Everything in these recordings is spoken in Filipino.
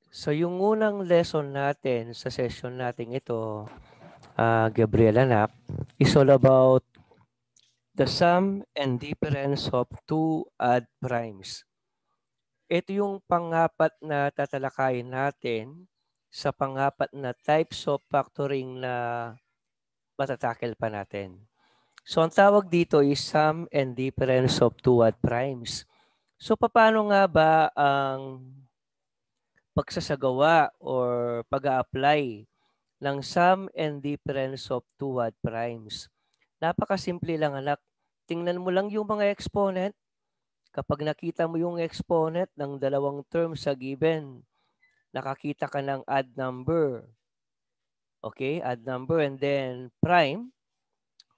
So yung unang lesson natin sa session natin ito, Gabriel anak, is all about the sum and difference of two odd primes. Ito yung pangapat na tatalakayin natin sa pangapat na types of factoring na matatakel pa natin. So ang tawag dito is sum and difference of two odd primes. So paano nga ba ang pagsasagawa or pag-a-apply ng sum and difference of two odd primes? Napakasimple lang anak. Tingnan mo lang yung mga exponent. Kapag nakita mo yung exponent ng dalawang term sa given, nakakita ka ng odd number. Okay, odd number and then prime.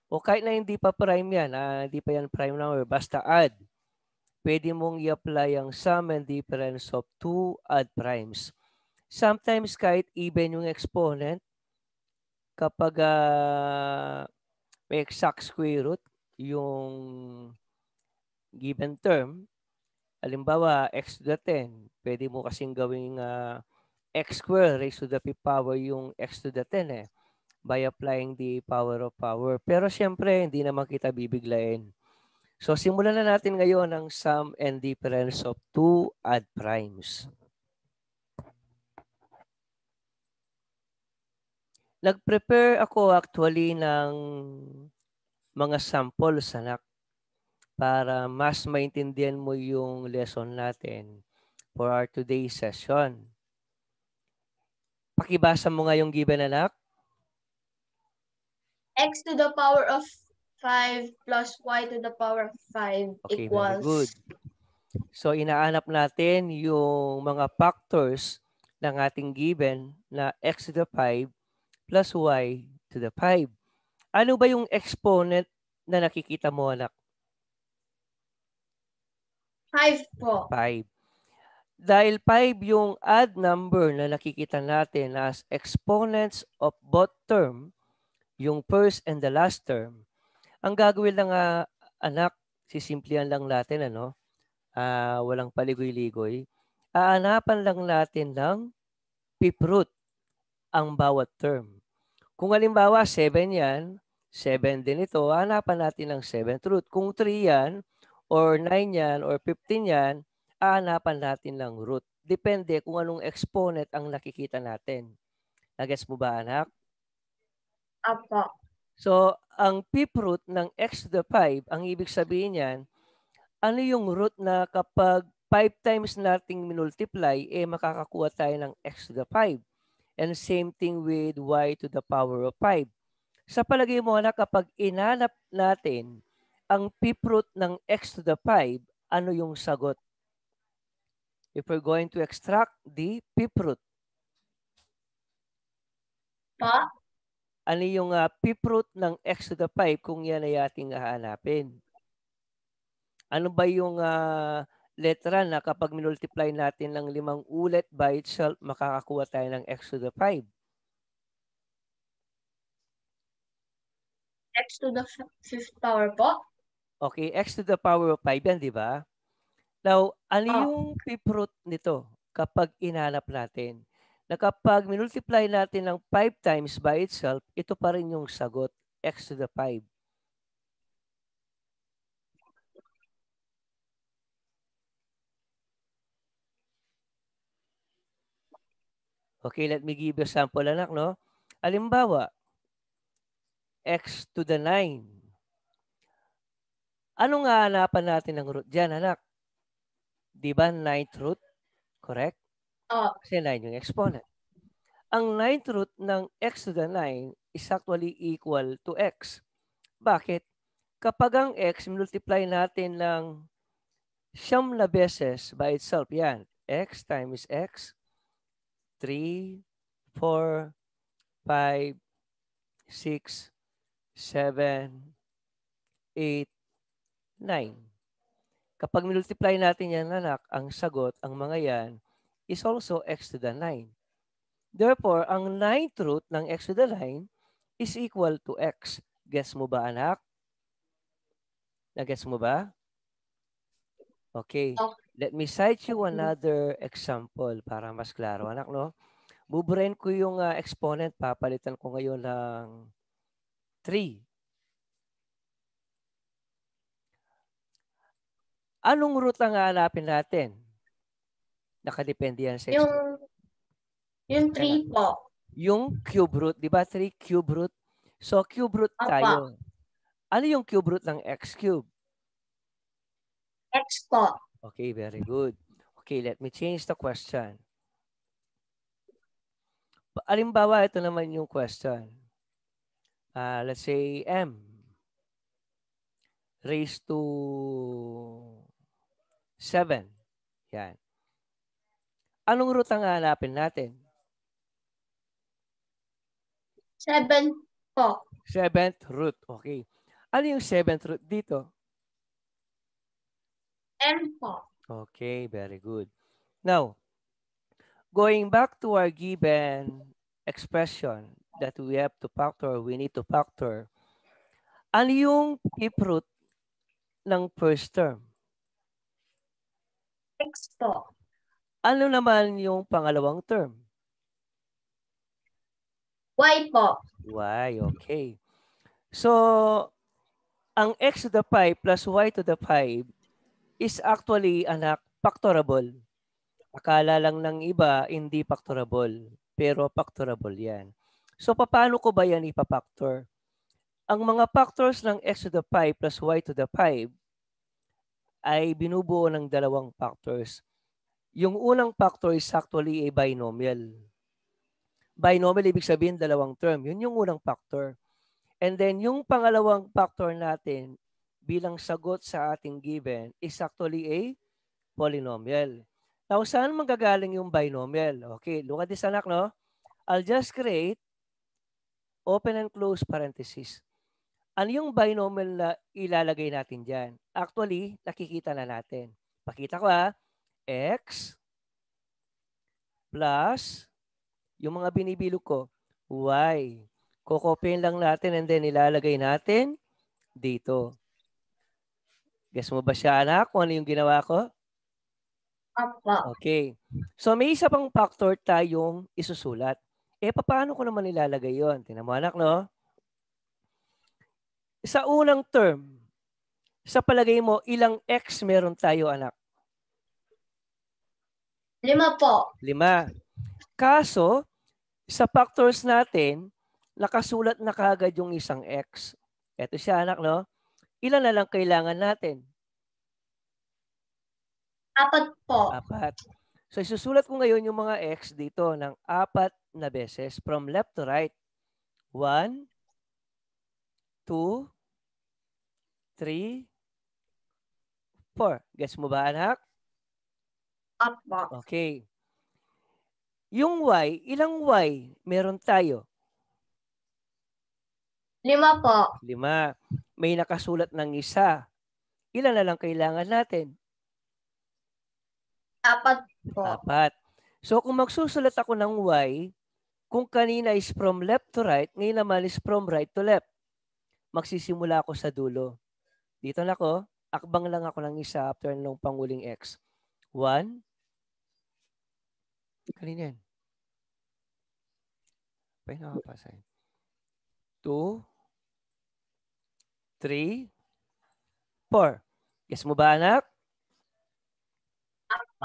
O kahit na hindi pa prime yan, hindi pa yan prime number, basta odd. Pwede mong i-apply ang sum and difference of two odd primes. Sometimes kahit even yung exponent, kapag may exact square root, yung given term, halimbawa x to the 10, pwede mo kasing gawing x squared raised to the fifth power yung x to the 10 by applying the power of power. Pero syempre, hindi naman kita bibiglayin. So simulan na natin ngayon ang sum and difference of two odd primes. Nag-prepare ako actually ng mga samples anak para mas maintindihan mo yung lesson natin for our today's session. Pakibasa mo nga yung given anak. X to the power of 5 plus y to the power of 5 Okay, very good. equals So inaanap natin yung mga factors ng ating given na x to the 5 plus y to the 5. Ano ba yung exponent na nakikita mo anak? 5 po. 5. Dahil 5 yung odd number na nakikita natin as exponents of both term, yung first and the last term, ang gagawin lang anak, sisimplihan lang natin walang paligoy-ligoy. Aanapan lang natin ng fifth root ang bawat term. Kung halimbawa 7 yan, 7 din ito, hanapan natin ng 7th root. Kung 3 yan, or 9 yan, or 15 yan, hanapan natin ng root. Depende kung anong exponent ang nakikita natin. Nagets mo ba anak? Apo. So, ang fifth root ng x to the 5, ang ibig sabihin yan, ano yung root na kapag 5 times nating minultiply, makakakuha tayo ng x to the 5. And same thing with y to the power of 5. Sa palagay mo na kapag inanap natin ang fifth root ng x to the 5, ano yung sagot? If we're going to extract the fifth root. Pa? Ano yung fifth root ng x to the 5 kung yan ay ating hahanapin? Ano ba yung letra na kapag minultiply natin ng 5 ulit by itself, makakakuha tayo ng x to the 5? X to the 5th power po? Okay, x to the power of 5 yan, di ba? Now, ano yung fifth root nito kapag inanap natin? Na kapag minultiply natin ng 5 times by itself, ito pa rin yung sagot, x to the 5. Okay, let me give you a sample anak, no? Halimbawa, x to the 9. Ano nga hanapan natin ng root dyan, anak? Di ba 9th root? Correct? Kasi 9 yung exponent. Ang 9th root ng x to the 9 is actually equal to x. Bakit? Kapag ang x, multiply natin ng siyam na beses by itself, yan. X times x, 3, 4, 5, 6, 7, 8, 9. Kapag multiply natin yan, anak, ang sagot, ang mga yan, is also x to the 9. Therefore, ang 9th root ng x to the 9 is equal to x. Guess mo ba, anak? Na-guess mo ba? Okay. Let me cite you another example para mas klaro, anak, no? Buburin ko yung exponent, papalitan ko ngayon ng 3. Anong root ang hahanapin natin? Nakadepende yan sa exponent. Yung 3 po. Yung cube root, di ba? 3 cube root. So, cube root tayo. Ano yung cube root ng x cube? X po. Okay, very good. Okay, let me change the question. Alimbawa, ito naman yung question. Let's say m raised to 7. Yan. Anong root ang hahanapin natin? 7 po. 7th root. Okay. Ano yung 7th root dito? M po. Okay, very good. Now, going back to our given expression that we have to factor, we need to factor. Ano yung fifth root ng first term? X po. Ano naman yung pangalawang term? Y po. Y, okay. So, ang x to the 5 plus y to the 5 is actually, anak, factorable. Akala lang ng iba, hindi factorable. Pero factorable yan. So, paano ko ba yan ipapactor? Ang mga factors ng x to the 5 plus y to the 5 ay binubuo ng dalawang factors. Yung unang factor is actually a binomial. Binomial, ibig sabihin dalawang term. Yun yung unang factor. And then, yung pangalawang factor natin bilang sagot sa ating given is actually a polynomial. Now, saan manggagaling yung binomial? Okay, look at this, anak, no? I'll just create open and close parenthesis. Ano yung binomial na ilalagay natin dyan? Actually, nakikita na natin. Pakita ko x plus yung mga binibilog ko, y. Kukopin lang natin and then ilalagay natin dito. Guess mo ba siya, anak, kung ano yung ginawa ko? Okay. So, may isa pang factor tayong isusulat. Paano ko naman ilalagay yon? Tingnan mo, anak, no? Sa unang term, sa palagay mo, ilang x meron tayo, anak? 5 po. 5. Kaso, sa factors natin, nakasulat na kaagad yung isang x. Ito siya, anak, no? Ilan na lang kailangan natin? 4 po. 4. So, isusulat ko ngayon yung mga x dito ng 4 na beses from left to right. 1, 2, 3, 4. Guess mo ba, anak? Apo. Okay. Yung y, ilang y meron tayo? 5 po. 5. May nakasulat ng isa. Ilan na lang kailangan natin? 4 po. 4. So, kung magsusulat ako ng y, kung kanina is from left to right, ngayon naman is from right to left. Magsisimula ako sa dulo. Dito na ako, akbang lang ako ng isa after nung panguling x. 1. Kanina yan. Pa'y nakapasa. 2, 3, 4. Guess mo ba, anak?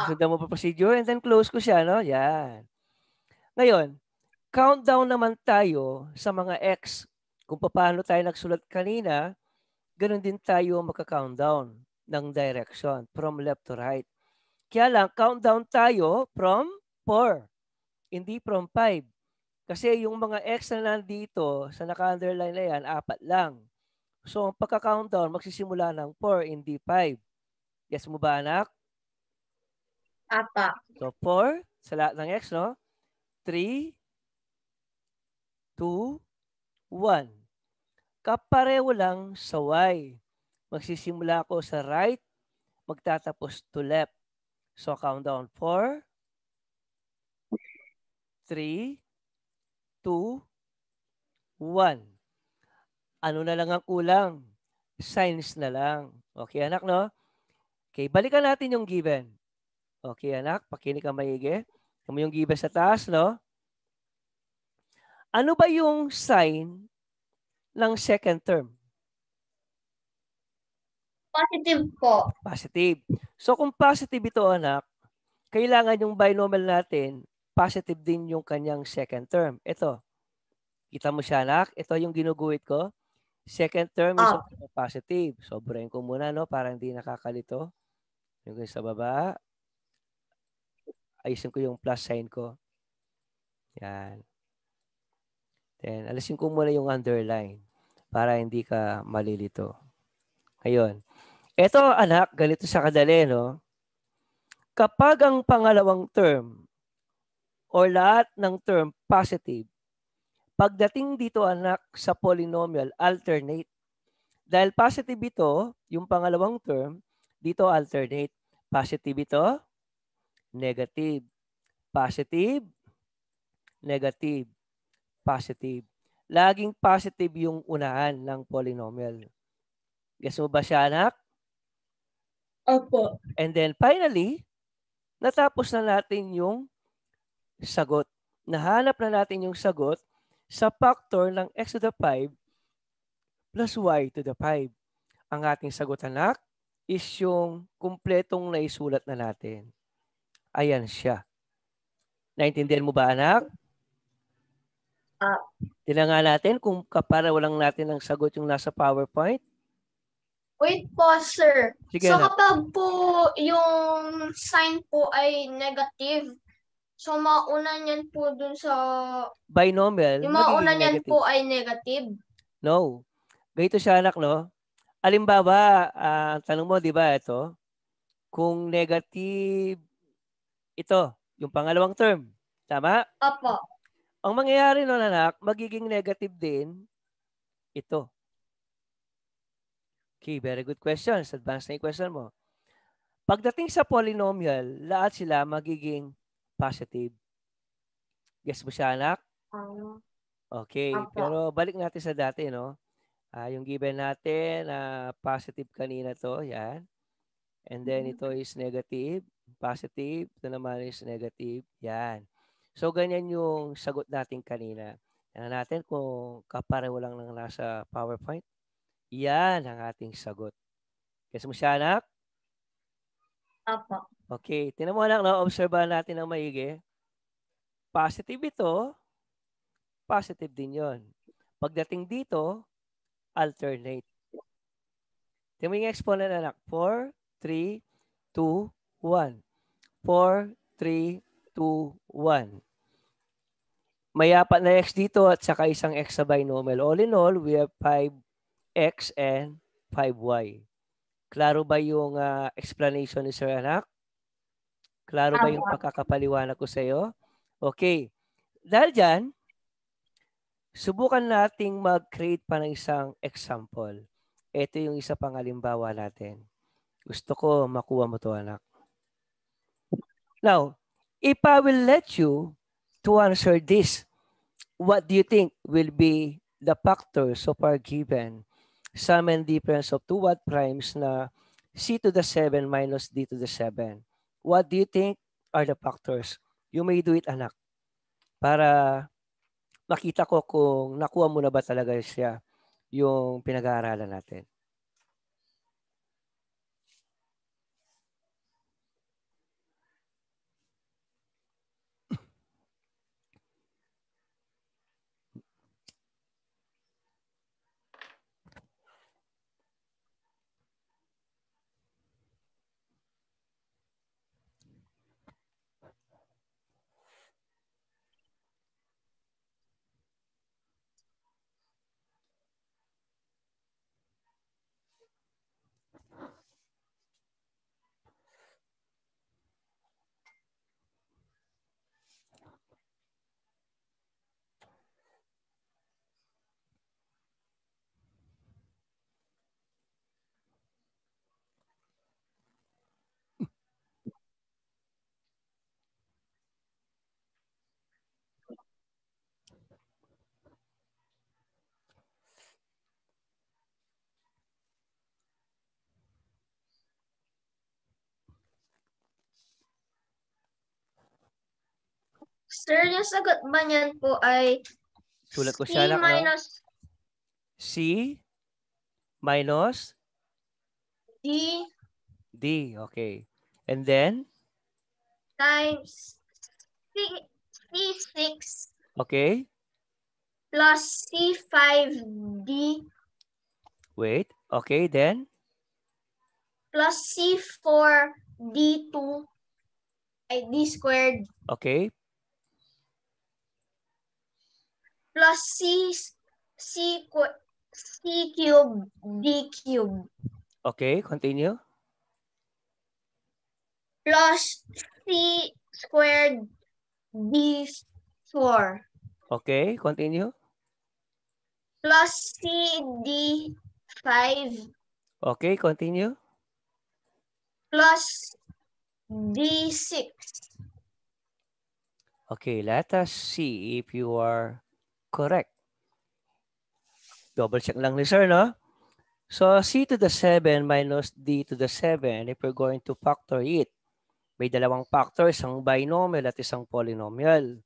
Sundan mo pa procedure and then close ko siya, no? Yan. Ngayon, countdown naman tayo sa mga x. Kung paano tayo nagsulat kanina, ganun din tayo magka-countdown ng direction from left to right. Kaya lang, countdown tayo from 4, hindi from 5. Kasi yung mga x na nandito sa naka-underline na yan, 4 lang. So, ang pagka-countdown, magsisimula ng 4, hindi 5. Yes mo ba, anak? Apa. So, 4 sa lahat ng x, no? 3, 2, 1. Kapareho lang sa y. Magsisimula ako sa right, magtatapos to left. So, countdown 4, 3, 2, 1. Ano na lang ang kulang? Signs na lang. Okay, anak, no? Okay, balikan natin yung given. Okay, anak, pakinig ka maigi. Kamo yung given sa taas, no? Ano ba yung sign ng second term? Positive po. Positive. So kung positive ito, anak, kailangan yung binomial natin, positive din yung kanyang second term. Ito, kita mo siya, anak? Ito yung ginuguhit ko. Second term is also positive. Sobrahin ko muna, no? Para hindi nakakalito. Yung sa baba. Ayusin ko yung plus sign ko. Yan. Then, alisin ko muna yung underline para hindi ka malilito. Ayun. Ito, anak, ganito sa kadali, no? Kapag ang pangalawang term or lahat ng term positive, pagdating dito, anak, sa polynomial, alternate. Dahil positive ito, yung pangalawang term, dito alternate. Positive ito, negative. Positive, negative, positive. Laging positive yung unahan ng polynomial. Guess mo ba siya, anak? Opo. And then finally, natapos na natin yung sagot. Nahanap na natin yung sagot sa factor ng x to the 5 plus y to the 5. Ang ating sagot, anak, is yung kumpletong naisulat na natin. Ayan siya. Naintindihan mo ba, anak? Tingnan nga natin kung kapara walang natin ang sagot yung nasa PowerPoint. Wait po, sir. Sige, So anak. kapag po yung sign po ay negative, so mauna niyan po dun sa... Binomial, Yung mauna magiging niyan negative. po ay negative? No. Ganito siya, anak, no? Alimbawa, tanong mo, di ba, ito? Kung negative, ito, yung pangalawang term. Tama? Opo. Ang mangyayari nun, anak, magiging negative din ito. Okay, very good questions. Advanced na yung question mo. Pagdating sa polynomial, lahat sila magiging positive. Guess mo siya, anak? Okay, Opo. pero balik natin sa dati, no? Yung given natin, positive kanina to, yan. And then ito is negative, positive, ito naman is negative, yan. So, ganyan yung sagot natin kanina. Tingnan natin kung kapareho lang ng nasa PowerPoint. Yan ang ating sagot. Guess mo siya, anak? Opo. Okay, tingnan mo, anak, no? Obserbahan natin ang maigi. Positive ito, positive din yon. Pagdating dito, alternate. Tingnan mo yung exponent, anak. 4, 3, 2, 1. 4, 3, 2, 1. May apat na x dito at saka isang x sa binomial. All in all, we have 5x and 5y. Klaro ba yung explanation ni Sir Anak? Klaro ba yung pagkakapaliwanag ko sa iyo? Okay. Dahil dyan, subukan nating mag-create pa ng isang example. Ito yung isa pang halimbawa natin. Gusto ko makuha mo to, anak. Now, if I will let you to answer this, what do you think will be the factors of our given sum and difference of two odd primes na c to the 7 minus d to the 7? What do you think are the factors? You may do it, anak, para makita ko kung nakuha mo na ba talaga siya yung pinag-aaralan natin. Sir, yung sagot ba niyan po ay Sulat ko C siya, anak, no? minus C minus D D. Okay. And then? times C6 Okay. plus C5D Wait. Okay, then? plus C4D2 ay D squared Okay. plus C cube D cube Okay, continue. plus C squared D4 Okay, continue. plus CD5 Okay, continue. plus D6. Okay, let us see if you are correct. Double check lang ni sir, no? So, C to the 7 minus D to the 7, if we're going to factor it, may dalawang factor, isang binomial at isang polynomial.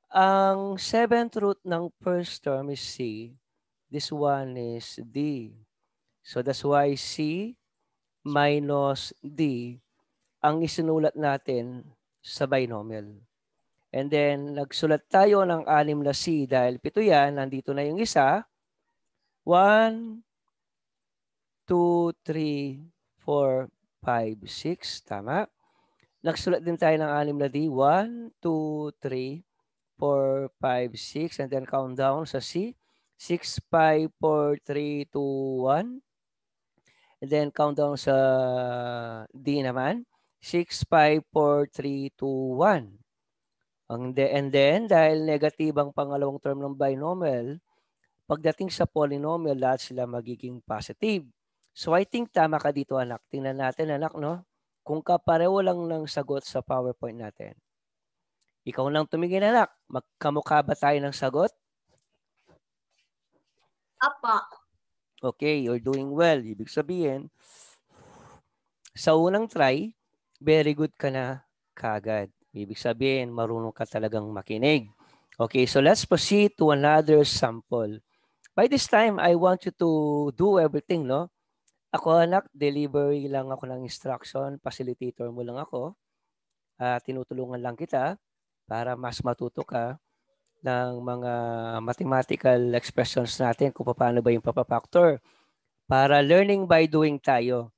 Ang 7th root ng first term is C. This one is D. So, that's why C minus D ang isinulat natin sa binomial. And then, nagsulat tayo ng 6 na C dahil 7 yan, nandito na yung isa. 1, 2, 3, 4, 5, 6. Tama. Nagsulat din tayo ng 6 na D. 1, 2, 3, 4, 5, 6. And then count down sa C. 6, 5, 4, 3, 2, 1. And then count down sa D naman. 6, 5, 4, 3, 2, 1. And then, dahil negative ang pangalawang term ng binomial, pagdating sa polynomial, lahat sila magiging positive. So I think tama ka dito, anak. Tingnan natin, anak, no? Kung kapareho lang ng sagot sa PowerPoint natin. Ikaw lang tumingin, anak. Magkamukha ba tayo ng sagot? Apa. Okay, you're doing well. Ibig sabihin, sa unang try, very good ka na kagad. Ibig sabihin, marunong ka talagang makinig. Okay, so let's proceed to another sample. By this time, I want you to do everything, no? Ako, anak, delivery lang ako ng instruction, facilitator mo lang ako. Tinutulungan lang kita para mas matuto ka ng mga mathematical expressions natin kung paano ba yung papapactor. Para learning by doing tayo.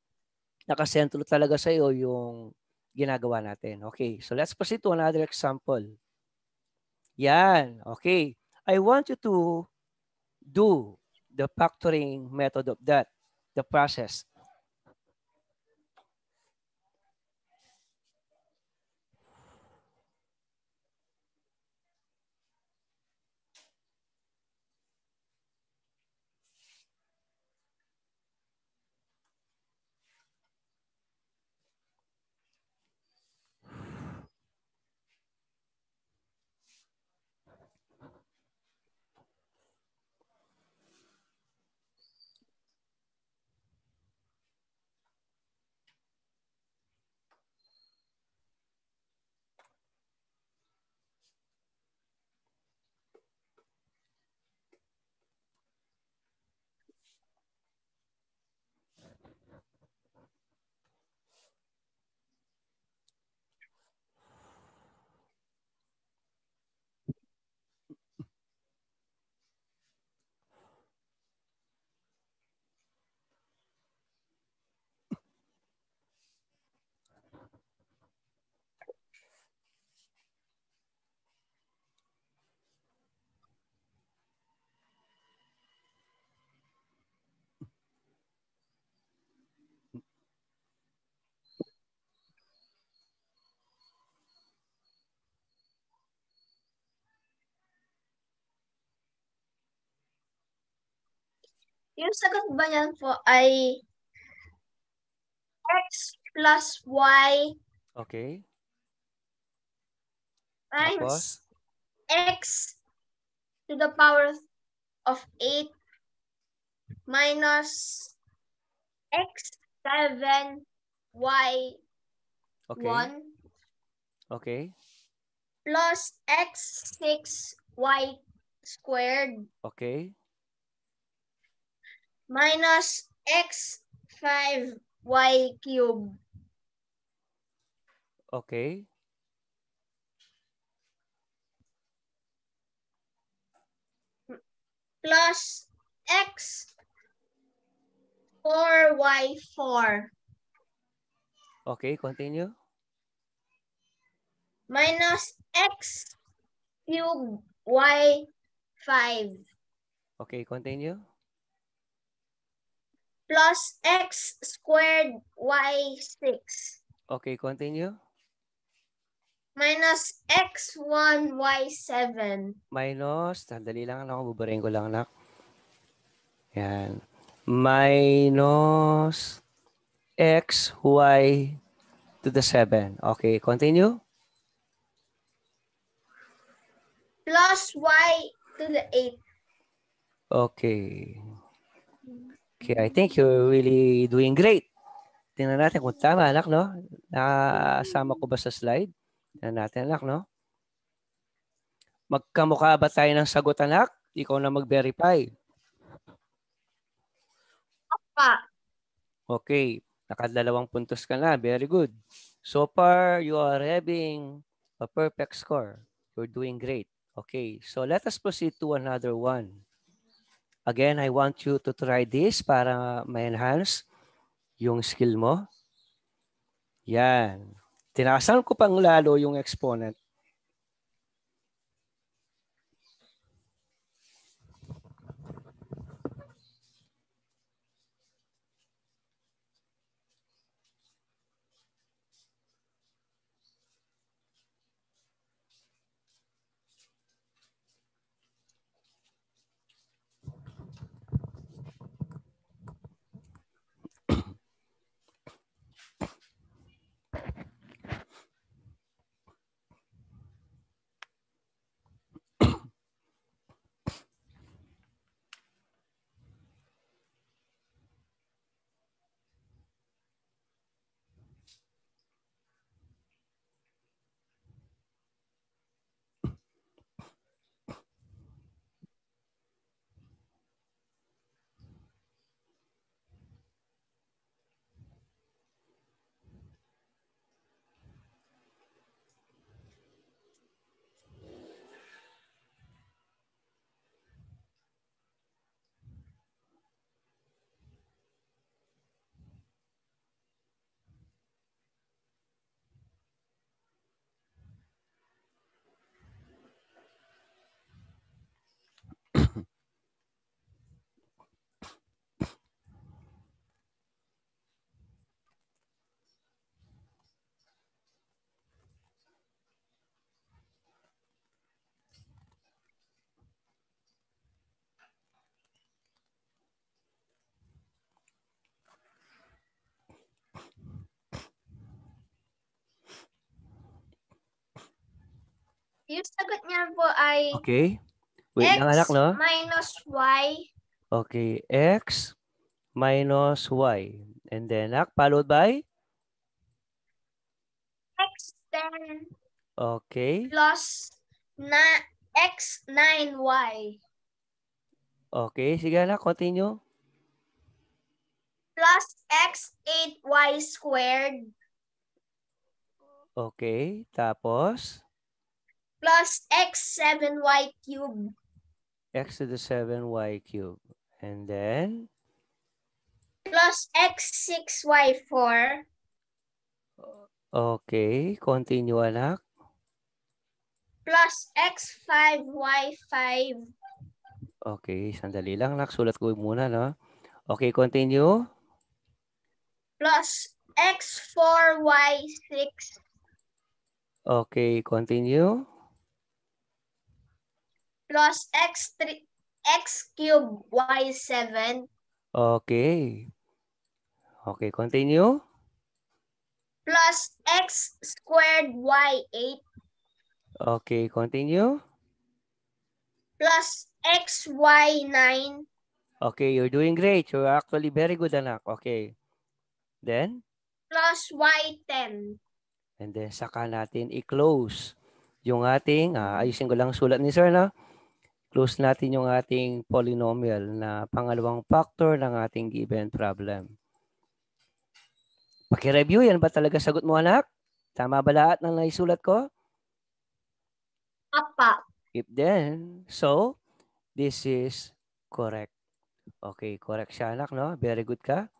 Nakasentro talaga sa iyo yung ginagawa natin. Okay, so let's proceed to another example. Yan, okay. I want you to do the factoring method of that, the process. Yung sagot ba niyan po ay x plus y Okay. times x to the power of 8 minus x7 y1 Okay. plus x6 y squared. Okay. Minus x5 y cubed. Okay. Plus x4 y4. Okay, continue. Minus x cubed y5. Okay, continue. Plus x squared y6. Okay, continue. Minus x1 y7. Minus, sandali lang ako, bubarin ko lang anak. Yan. Minus x, y to the 7. Okay, continue. Plus y to the 8. Okay. Okay, I think you're really doing great. Tingnan natin kung tama, anak, no? Nakasama ko ba sa slide? Tingnan natin, anak, no? Magkamukha ba tayo ng sagot, anak? Ikaw na mag-verify. Pa. Okay. Nakadalawang puntos ka na. Very good. So far, you are having a perfect score. You're doing great. Okay. So let us proceed to another one. Again, I want you to try this para ma-enhance yung skill mo. Yan. Tinasan ko pang lalo yung exponent. Yung sagot niya po ay Okay. Wait lang anak, x no? minus y. Okay. X minus y. And then, followed by? X10 Okay. plus x9y. Okay. Sige anak, continue. Plus x8y squared. Okay. Tapos? Plus x7y cubed. X to the 7y cubed. And then? Plus x6y4. Okay. Continue anak. Plus x5y5. Okay. Sandali lang anak. Sulat ko muna, no? Okay. Continue. Plus x4y6. Okay. Continue. Plus x cubed y7. Okay. Okay. Continue. Plus x squared y8. Okay. Continue. Plus xy9. Okay. You're doing great. You're actually very good anak. Okay. Then? Plus y10. And then, saka natin i-close yung ating, ayusin ko lang sulat ni sir, no? Close natin yung ating polynomial na pangalawang factor ng ating given problem. Paki-review, yan ba talaga sagot mo, anak? Tama ba lahat ng naisulat ko? Apa. If then, so, this is correct. Okay, correct siya, anak, no? Very good ka.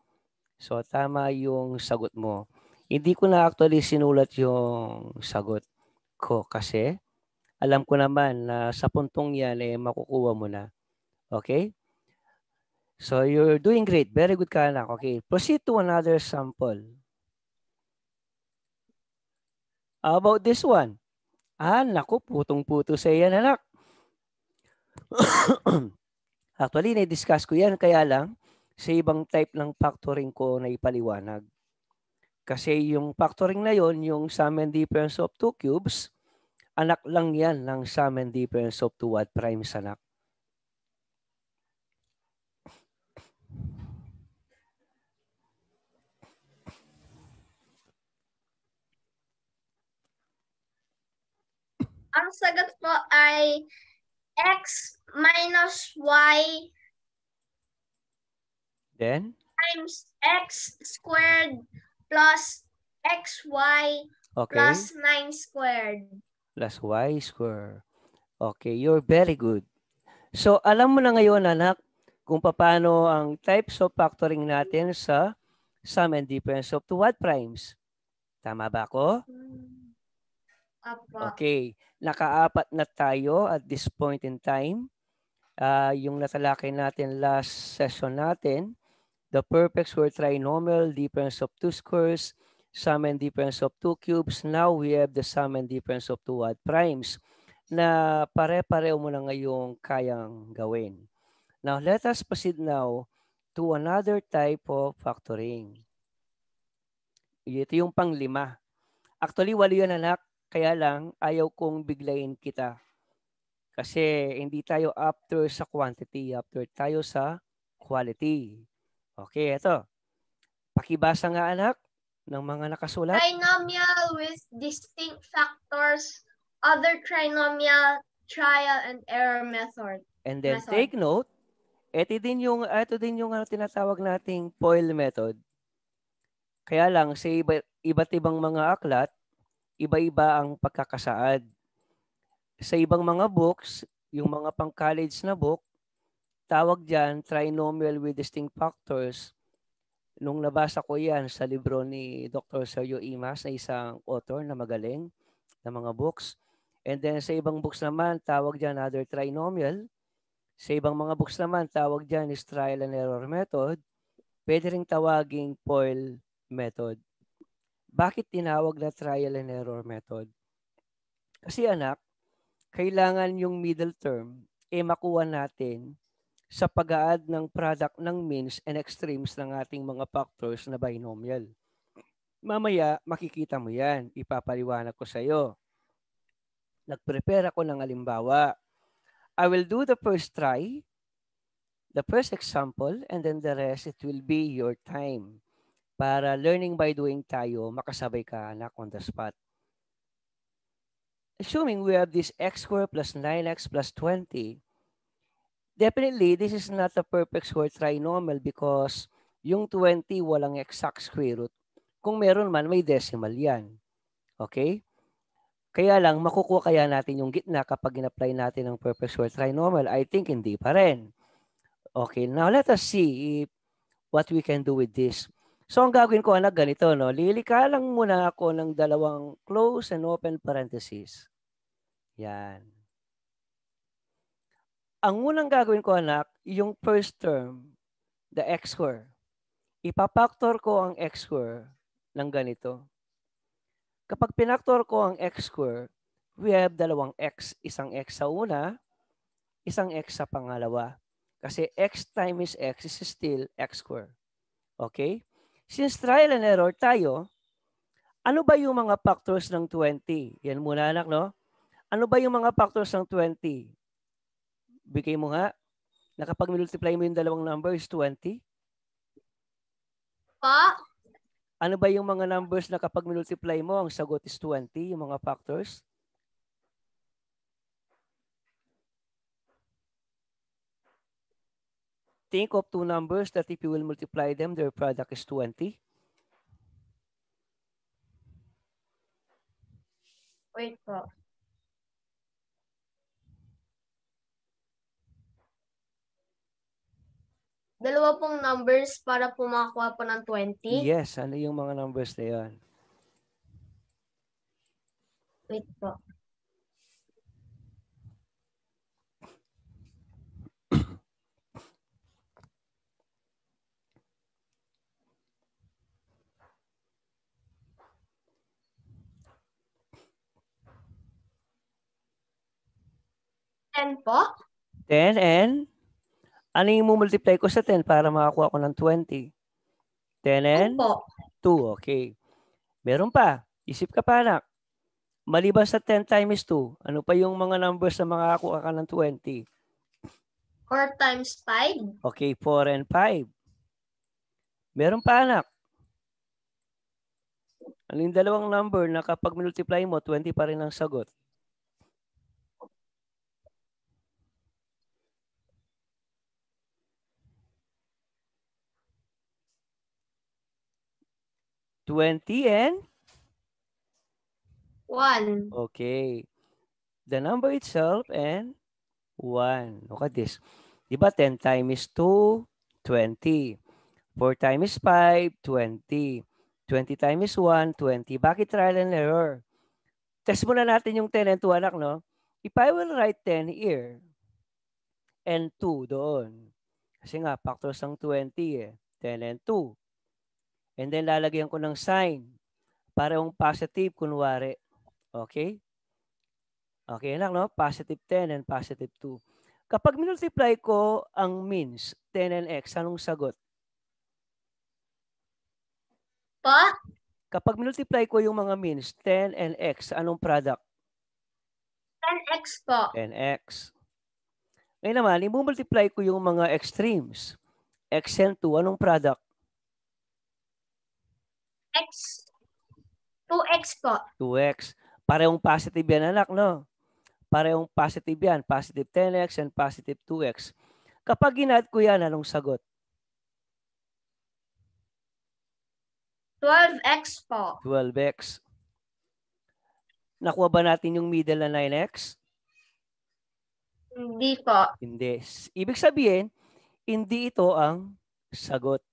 So, tama yung sagot mo. Hindi ko na actually sinulat yung sagot ko kasi alam ko naman na sa puntong yan, makukuha mo na. Okay? So, you're doing great. Very good ka, anak. Okay, proceed to another sample. How about this one? Naku, putong-puto sa yan, anak. Actually, na-discuss ko yan, kaya lang, sa ibang type ng factoring ko na ipaliwanag. Kasi yung factoring na yon, yung sum and difference of two cubes, anak lang yan ng sum and difference of two odd primes, anak. Ang sagot po ay x minus y Then? Times x squared plus xy plus 9 squared. Plus y squared. Okay, you're very good. So, alam mo na ngayon, anak, kung paano ang types of factoring natin sa sum and difference of two odd primes. Tama ba ako? Okay, nakaapat na tayo at this point in time. Yung natalakay natin last session natin, the perfect square trinomial, difference of two squares, sum and difference of two cubes. Now we have the sum and difference of two odd primes na pare-pareho mo na ngayong kayang gawin. Now, let us proceed now to another type of factoring. Ito yung pang-5. Actually, walo yan, anak. Kaya lang, ayaw kong biglayin kita. Kasi hindi tayo after sa quantity, after tayo sa quality. Okay, ito. Pakibasa nga, anak, ng mga nakasulat. Trinomial with distinct factors, other trinomial, trial and error method. And then take note, ito din yung tinatawag nating FOIL method. Kaya lang, sa iba't ibang mga aklat, iba-iba ang pagkakasaad. Sa ibang mga books, yung mga pang-college na book, tawag dyan, trinomial with distinct factors. Nung nabasa ko yan sa libro ni Dr. Sergio Imas, na isang author na magaling na mga books. And then sa ibang books naman, tawag dyan other trinomial. Sa ibang mga books naman, tawag dyan is trial and error method. Pwede rin tawaging FOIL method. Bakit tinawag na trial and error method? Kasi anak, kailangan yung middle term makuha natin sa pag-a-add ng product ng means and extremes ng ating mga factors na binomial. Mamaya, makikita mo yan. Ipapaliwanag ko sa iyo. Nag-prepare ako ng halimbawa. I will do the first try, the first example, and then the rest, it will be your time. Para learning by doing tayo, makasabay ka, anak, on the spot. Assuming we have this x squared plus 9x plus 20, definitely, this is not a perfect square trinomial because yung 20 walang exact square root. Kung meron man, may decimal yan. Okay? Kaya lang, makukuha kaya natin yung gitna kapag in-apply natin ang perfect square trinomial? I think hindi pa rin. Okay, now let us see what we can do with this. So, ang gagawin ko, anak, ganito, no? Lilika lang muna ako ng dalawang close and open parentheses. Yan. Ang unang gagawin ko, anak, yung first term, the x square. Ipapactor ko ang x square ng ganito. Kapag pinactor ko ang x square, we have dalawang x. Isang x sa una, isang x sa pangalawa. Kasi x times x is still x square. Okay? Since trial and error tayo, ano ba yung mga factors ng 20? Yan muna, anak, no? Ano ba yung mga factors ng 20? Bigay mo nga. Na kapag multiply mo yung dalawang numbers, 20? Pa? Ano ba yung mga numbers na kapag multiply mo, ang sagot is 20, yung mga factors? think of two numbers that if you will multiply them, their product is 20. Wait po. Dalawa pong numbers para po makakuha po ng 20? Yes, ano yung mga numbers na yan? Wait po. po? 10 and ano yung multiply ko sa 10 para makakuha ko ng 20? 10 and 2. Okay. Meron pa. Isip ka pa, anak. Maliban sa 10 times 2, ano pa yung mga numbers na makakakuha ka ng 20? 4 times 5. Okay, 4 and 5. Meron pa, anak. Ano yung dalawang number na kapag multiply mo, 20 pa rin ang sagot? $20 and 1. Okay. The number itself and 1. Look at this. Diba 10 times 2, 20. 4 times 5, 20. 20 times 1, 20. Bakit trial and error? Test muna natin yung 10 and 2, anak, no? If I will write 10 here and 2 doon. Kasi nga, factors ng 20 eh. 10 and 2. And then lalagyan ko ng sign para yung positive, kunwari. Okay? Okay, anak, no? Positive 10 and positive 2. Kapag minultiply ko ang means, 10 and x, anong sagot? Pa? Kapag minultiply ko yung mga means, 10 and x, anong product? 10x po. 10x. Ngayon naman, i-multiply ko yung mga extremes. X and 2, anong product? X. 2x po. 2x. Parehong positive yan, anak, no? Parehong positive yan. Positive 10x and positive 2x. Kapag ginad ko yan, anong sagot? 12x po. 12x. Nakuha ba natin yung middle na 9x? Hindi po. Hindi. Ibig sabihin, hindi ito ang sagot.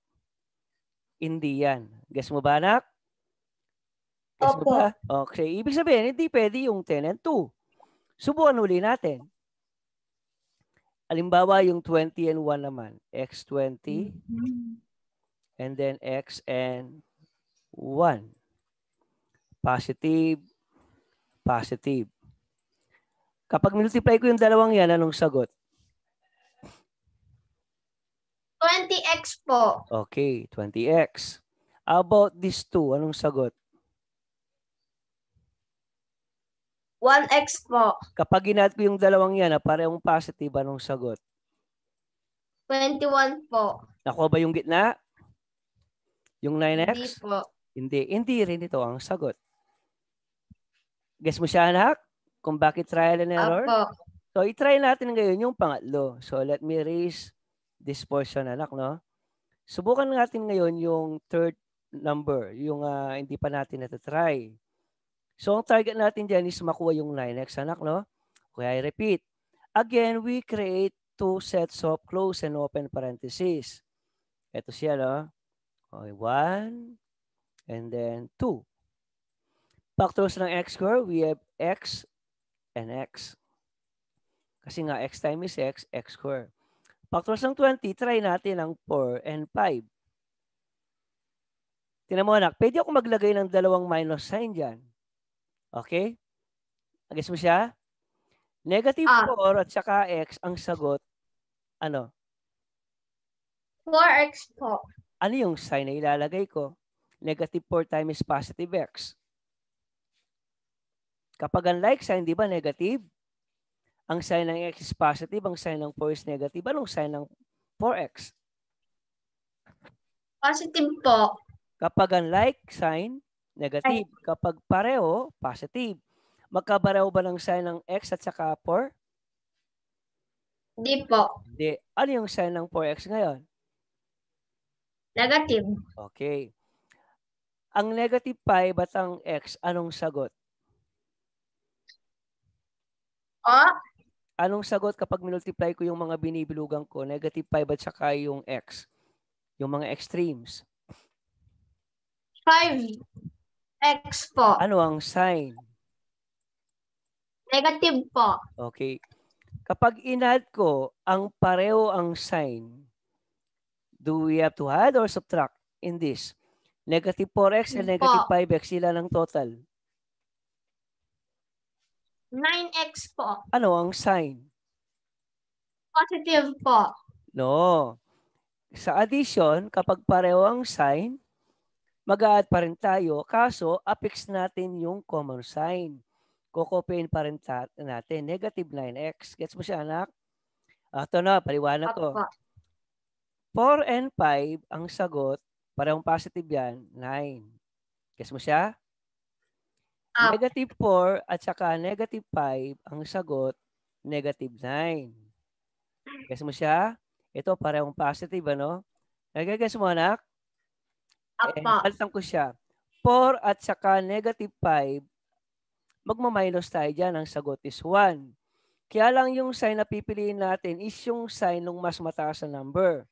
Hindi yan. Guess mo ba, anak? Guess mo ba? Okay. Ibig sabihin, hindi pwede yung 10 and 2. Subukan uli natin. Halimbawa, yung 20 and 1 naman. X20 and then X and 1. Positive, positive. Kapag multiply ko yung dalawang yan, anong sagot? 20x po. Okay, 20x. How about these two? Anong sagot? 1x po. Kapag ginat ko yung dalawang yan na parehong positive, anong sagot? 21 po. Nakuha ba yung gitna? Yung 9x? Hindi po. Hindi. Hindi rin ito ang sagot. Guess mo siya, anak? Kung bakit trial and error? Apo. So, i-try natin ngayon yung pangatlo. So, let me erase this portion, anak, no? Subukan natin ngayon yung third number, yung hindi pa natin natatry. So, ang target natin dyan is makuha yung 9x, anak, no? Okay, I repeat. Again, we create two sets of close and open parentheses. Ito siya, no? Okay, 1 and then 2. Factors ng x square, we have x and x. Kasi nga, x times x, x square. Factors ng 20, try natin ang 4 and 5. Tingnan mo, anak, pwede ako maglagay ng dalawang minus sign dyan. Okay? Guess mo siya? Negative 4 at saka x, ang sagot, ano? 4x po. Ano yung sign na ilalagay ko? Negative 4 times positive x. Kapag ang like sign, di ba negative? Ang sign ng x is positive, ang sign ng 4 is negative. Anong sign ng 4x? Positive po. Kapag ang like sign, negative. Kapag pareho, positive. Magkapareho ba ng sign ng x at saka 4? Di po. Hindi. Ano yung sign ng 4x ngayon? Negative. Okay. Ang negative 5 at ang x, anong sagot? Anong sagot kapag minultiply ko yung mga binibilugan ko? Negative 5 at saka yung x. Yung mga extremes. 5x po. Ano ang sign? Negative po. Okay. Kapag in-add ko, ang pareho ang sign, do we have to add or subtract in this? Negative 4x and negative 5x, sila ng total? 9x po. Ano ang sign? Positive po. No. Sa addition, kapag pareho ang sign, mag-a-add pa rin tayo, kaso affix natin yung common sign. Kokopyahin pa rin natin, negative 9x. Gets mo siya, anak? Ito na, paliwanag ko. 4 and 5, ang sagot, parehong positive yan, 9. Gets mo siya? Negative 4 at saka negative 5, ang sagot, negative 9. Gets mo siya? Ito, parehong positive, ano? Nagagets mo, anak? Palitan ko siya. 4 at saka negative 5, magmaminus tayo dyan. Ang sagot is 1. Kaya lang yung sign na pipiliin natin is yung sign ng mas mataas na number.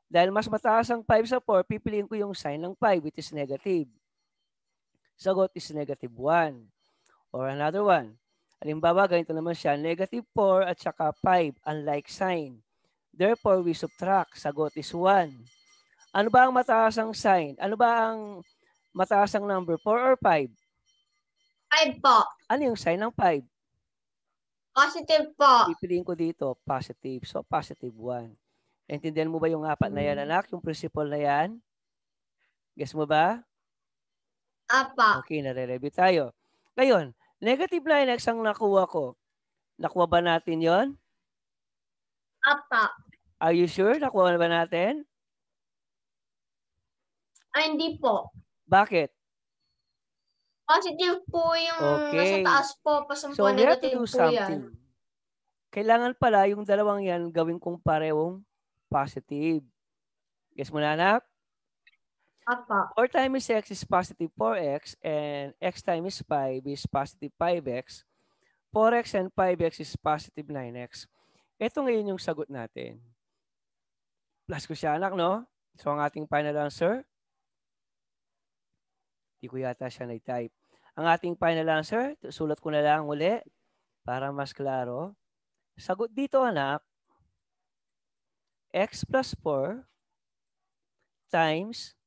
Dahil mas mataas ang 5 sa 4, pipiliin ko yung sign ng 5, which is negative. Sagot is negative 1. Or another one. Halimbawa, ganito naman siya. Negative 4 at saka 5, unlike sign. Therefore, we subtract. Sagot is 1. Ano ba ang mataas ang sign? Ano ba ang mataas ang number? 4 or 5? 5 po. Ano yung sign ng 5? Positive po. Pipiliin ko dito, positive. So, positive 1. Naintindihan mo ba yung apat na yan, anak? Yung principle na yan? Guess mo ba? Apa. Okay, nare-review tayo. Ngayon, negative 9x ang nakuha ko. Nakuha ba natin yon? Apa. Are you sure? Nakuha ba natin? Ay, hindi po. Bakit? Positive po yung nasa taas po. So, we have to do something. Yan. Kailangan pala yung dalawang yan gawin kong parehong positive. Guess mo na, anak? Apa. 4 times x is positive 4x and x times 5 is positive 5x. 4x and 5x is positive 9x. Ito ngayon yung sagot natin. Plus ko siya, anak, no? So, ang ating final answer, di ko yata siya na-type. Ang ating final answer, sulat ko na lang uli para mas klaro. Sagot dito, anak, x plus 4 times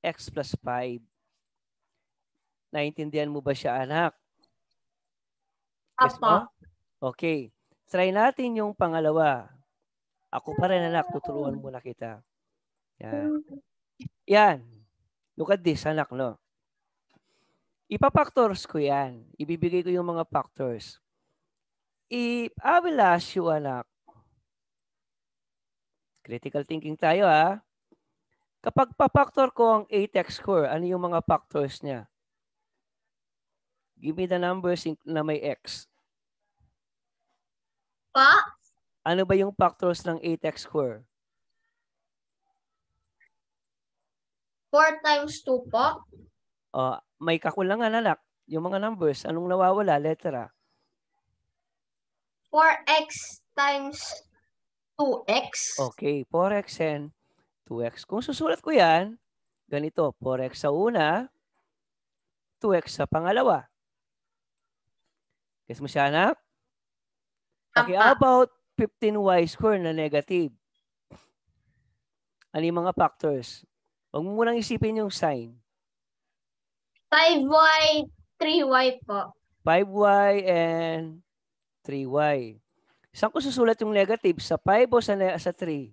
x plus 5. Naintindihan mo ba siya, anak? Yes mo? Okay. Try natin yung pangalawa. Ako pa rin, anak. Tuturuan muna kita. Yan. Yan. Look at this, anak, no? Ipapactors ko yan. Ibibigay ko yung mga factors. I will ask you, anak. Critical thinking tayo, ha? Kapag pa-factor ko ang 8x square, ano yung mga factors niya? Give me the numbers na may x. Pa? Ano ba yung factors ng 8x square? 4 times 2 po. May kakulangan, anak. Yung mga numbers, anong nawawala? Letra. 4x times 2x. Okay, 4x and 2x. Kung susulat ko yan, ganito, 4x sa una, 2x sa pangalawa. Guess mo siya, anak? Okay, about 15y square na negative. Ano yung mga factors? Huwag mo munang isipin yung sign. 5y, 3y po. 5y and 3y. Saan ko susulat yung negative? Sa 5 o sa 3?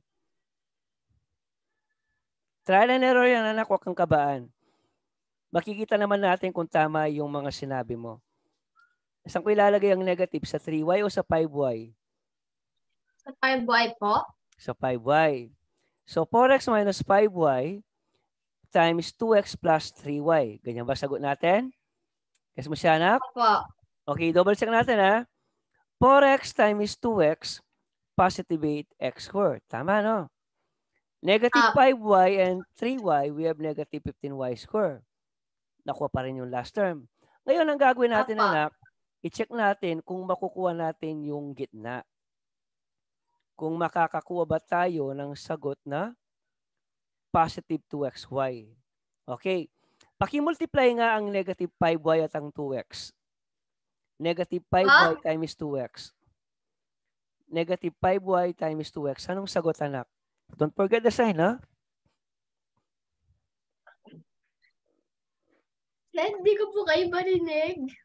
Trial and error yan, anak. Huwag kang kabaan. Makikita naman natin kung tama yung mga sinabi mo. Saan ko ilalagay ang negative? Sa 3y o sa 5y? Sa 5y po. Sa 5y. So, 4x minus 5y times 2x plus 3y. Ganyan ba sagot natin? Guess mo siya, anak? Opo. Okay, double check natin, ha? 4x times 2x positive 8x squared. Tama, no? Negative 5y and 3y, we have negative 15y squared. Nakuha pa rin yung last term. Ngayon, ang gagawin natin, anak, i-check natin kung makukuha natin yung gitna. Kung makakakuha ba tayo ng sagot na positive 2xy. Okay. Paki-multiply nga ang negative 5y at ang 2x. Negative 5y times 2x. Negative 5y times 2x. Anong sagot, anak? Don't forget the sign, ha? Hindi ko po kayo marinig.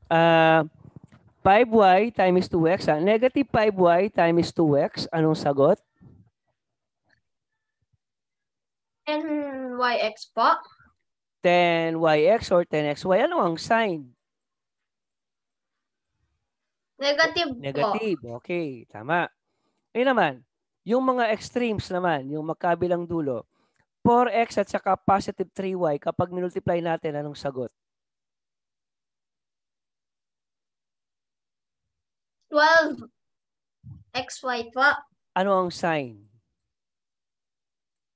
5y times 2x. Negative 5y times 2x. Anong sagot? 10yx po. 10yx or 10xy. Ano ang sign? Negative po. Negative. Okay, tama. Ngayon naman, yung mga extremes naman, yung magkabilang dulo, 4x at saka positive 3y, kapag minultiply natin, anong sagot? 12xy po. Ano ang sign?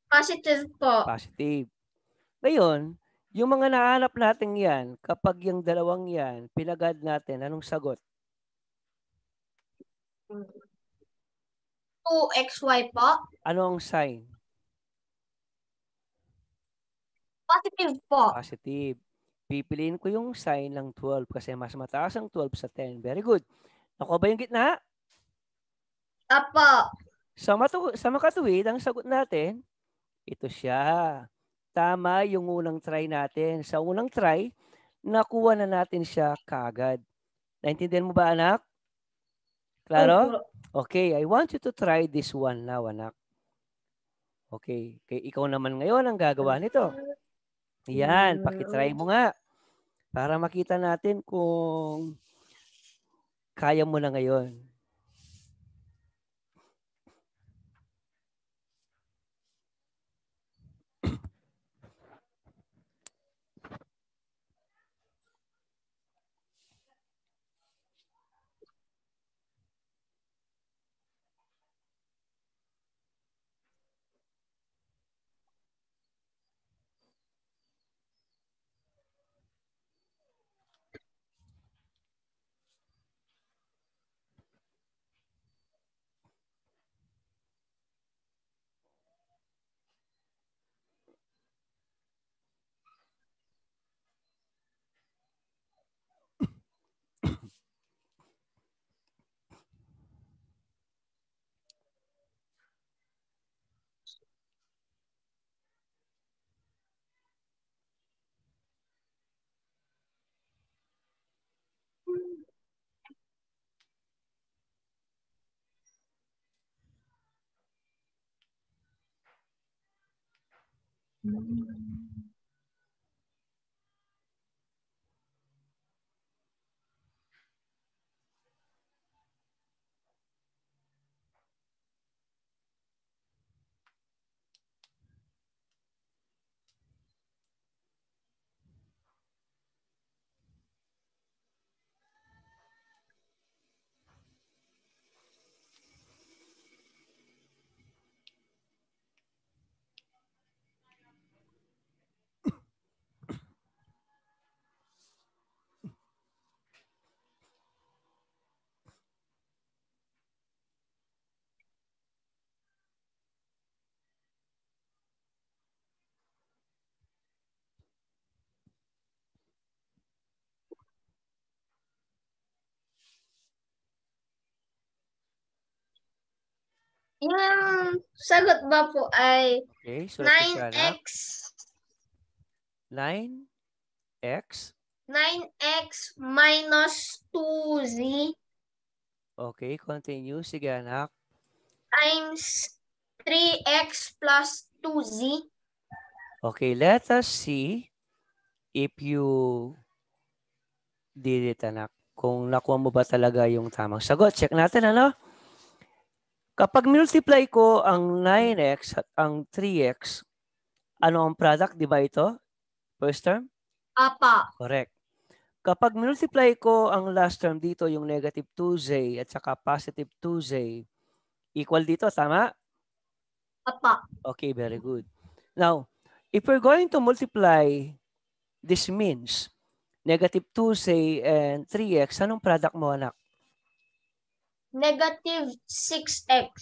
Positive po. Positive. Ngayon, yung mga nahanap natin yan, kapag yung dalawang yan, pinag-add natin, anong sagot? 2xy po. Ano ang sign? Positive po. Positive. Pipiliin ko yung sign ng 12 kasi mas mataas ang 12 sa 10. Very good. Nakuha ba yung gitna? Apo. Sa makatuwid, ang sagot natin, ito siya. Tama yung unang try natin. Sa unang try, nakuha na natin siya kaagad. Naintindihan mo ba, anak? Klaro? Okay, I want you to try this one now, anak. Okay, ikaw naman ngayon ang gagawa nito. Yan, pakitry mo nga. Para makita natin kung kaya mo na ngayon. Yung sagot ba po ay 9x. 9x? 9x minus 2z. Okay, continue. Sige, anak. Times 3x plus 2z. Okay, let us see if you did it, anak. Kung nakuha mo ba talaga yung tamang sagot. Check natin, ano? Kapag multiply ko ang 9x at ang 3x, ano ang product? Di ba ito? First term? Apa. Correct. Kapag multiply ko ang last term dito, yung negative 2z at saka positive 2z, Equal dito, tama? Apa. Okay, very good. Now, if we're going to multiply this means, negative 2, say, and 3x, anong product mo, anak? Negative 6x.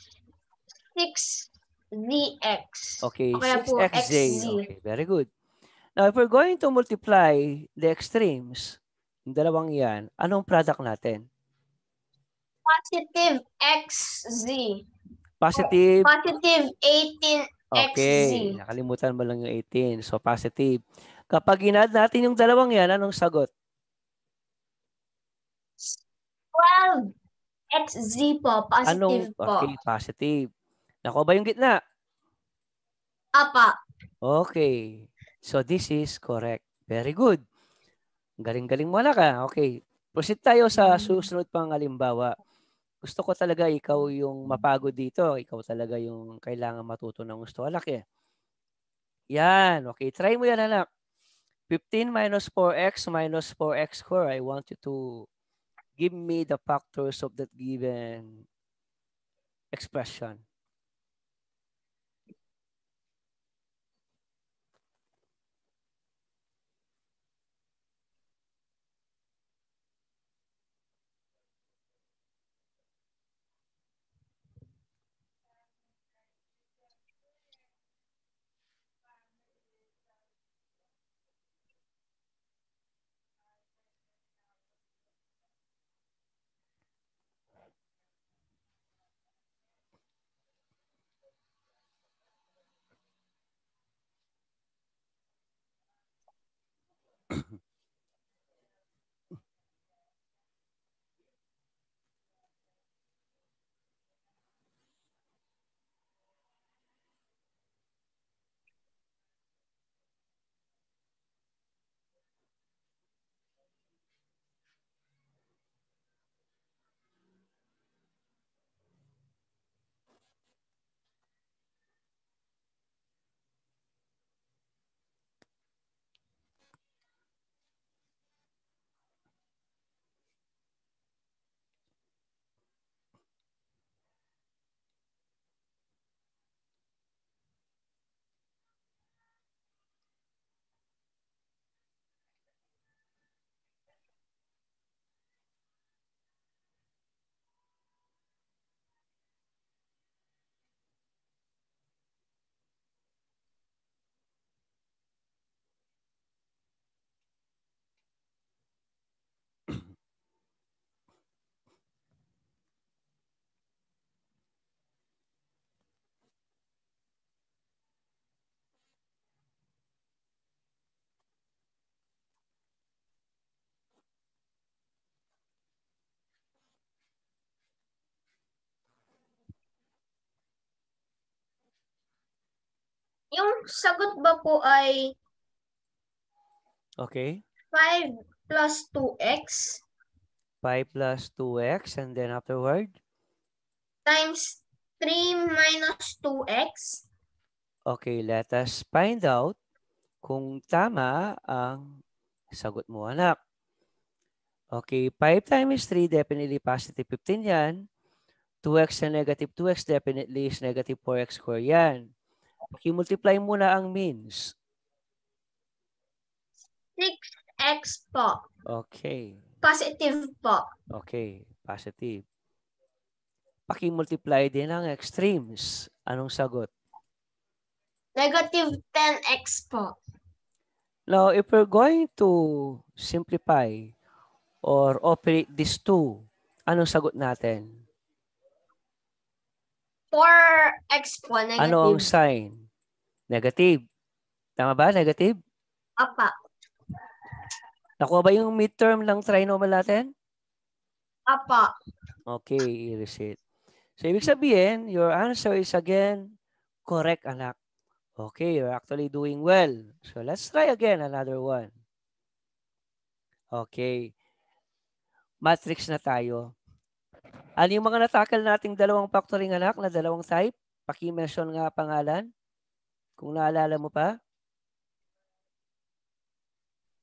6zx. Okay, Kaya po 6xz. xz. Okay, very good. Now, if we're going to multiply the extremes, yung dalawang yan, anong product natin? Positive xz. Positive? Positive 18xz. Okay, nakalimutan mo lang yung 18. So, positive. Kapag ginad natin yung dalawang yan, anong sagot? 12xz po. Positive po. Okay, positive. Nakuha ba yung gitna? Apa. Okay. So, this is correct. Very good. Galing-galing mo na ka. Okay. Proceed tayo sa susunod pang halimbawa. Gusto ko talaga ikaw yung mapagod dito. Ikaw talaga yung kailangan matuto ng gusto, anak eh. Yan. Okay. Try mo yan, anak. 15 minus 4x minus 4x squared. I want you to give me the factors of that given expression. Yung sagot ba po ay Okay. 5 plus 2x 5 plus 2x and then afterward? times 3 minus 2x? Okay, let us find out kung tama ang sagot mo, anak. Okay, 5 times 3, definitely positive 15 yan. 2x and negative 2x, definitely is negative 4x squared yan. Paki-multiply muna ang means. 6x po. Okay. Positive po. Okay, positive. Paki-multiply din ang extremes. Anong sagot? Negative 10x po. Now, if we're going to simplify or operate these two, anong sagot natin? 4x po, negative. Ano ang sign? Negative. Tama ba? Negative? Apa. Nakuha ba yung midterm ng trinomial natin? Apa. Okay, i-reset. So, ibig sabihin, your answer is again correct, anak. Okay, you're actually doing well. So, let's try again another one. Okay. Matrix na tayo. Ano yung mga natakal nating dalawang factoring, anak, na dalawang type? Paki-mention nga pangalan. Kung naalala mo pa.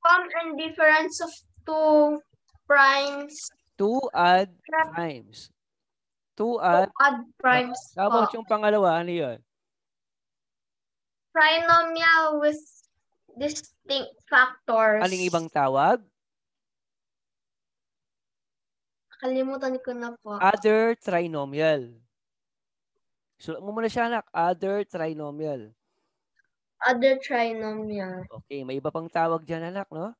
Sum and difference of two primes. 2 add primes. 2 To add primes How po. about yung pangalawa? Ano yun? Trinomial with distinct factors. Aling ibang tawag? Kalimutan ko na po. Other trinomial. Sulat mo muna siya, anak. Other trinomial. Other trinomial. Okay, may iba pang tawag dyan, anak, no?